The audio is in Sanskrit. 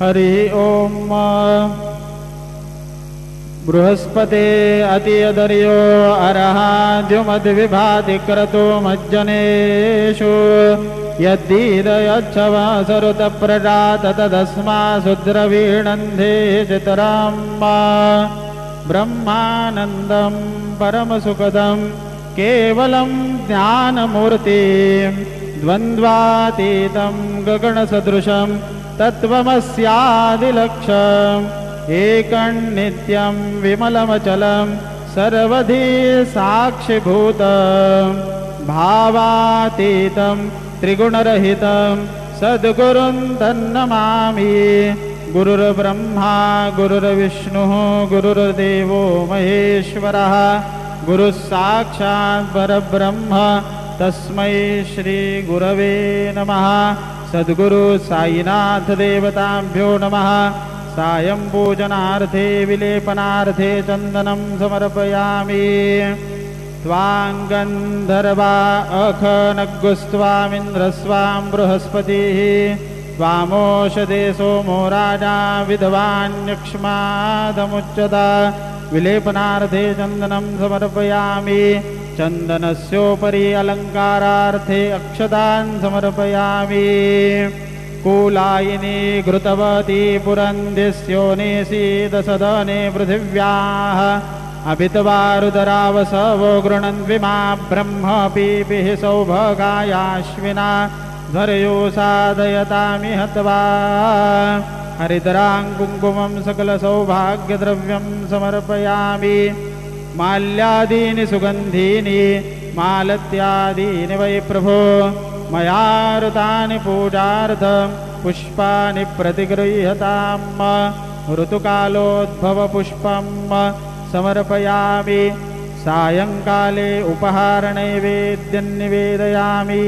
हरि ओम। बृहस्पते अतियदर्यो अर्हाद्युमद्विभाति क्रतु मज्जनेषु यद्दीदयच्छवासरुतप्रजात तदस्मासुद्रवीणन्धे चितराम् ब्रह्मानन्दं परमसुखदं केवलं ज्ञानमूर्तिं द्वन्द्वातीतं गगनसदृशं तत्त्वमस्यादिलक्ष्यम् एकं नित्यं विमलमचलं सर्वधी साक्षिभूतं भावातीतं त्रिगुणरहितं सद्गुरुं तन्नमामि। गुरुर्ब्रह्मा गुरुर्विष्णुः गुरुर्देवो महेश्वरः गुरुः साक्षात् परब्रह्म तस्मै श्रीगुरवे नमः। सद्गुरु साईनाथ देवताभ्यो नमः। सायं पूजनार्थे विलेपनार्थे चन्दनं समर्पयामि। त्वां गन्धर्वा अखनग्गुस्त्वामिन्द्रस्वां बृहस्पतिः त्वामोषधे सोमो राजा विद्वान्यक्ष्मादमुच्यता। विलेपनार्थे चन्दनं समर्पयामि। चन्दनस्योपरि अलङ्कारार्थे अक्षतान् समर्पयामि। कूलायिनी घृतवती पुरन्दिस्योनिसीदसदने पृथिव्याः अभितवारुदरावसवो गृणन्विमा ब्रह्मपीपिः सौभगायाश्विना धर्यो साधयतामि हत्वा। हरितरां कुङ्कुमं सकलसौभाग्यद्रव्यं समर्पयामि। माल्यादीनि सुगन्धीनि मालत्यादीनि वै प्रभो मया ऋतानि पूजार्थं पुष्पाणि प्रतिगृह्यताम्। ऋतुकालोद्भवपुष्पं समर्पयामि। सायंकाले उपहारनैवेद्यं निवेदयामि।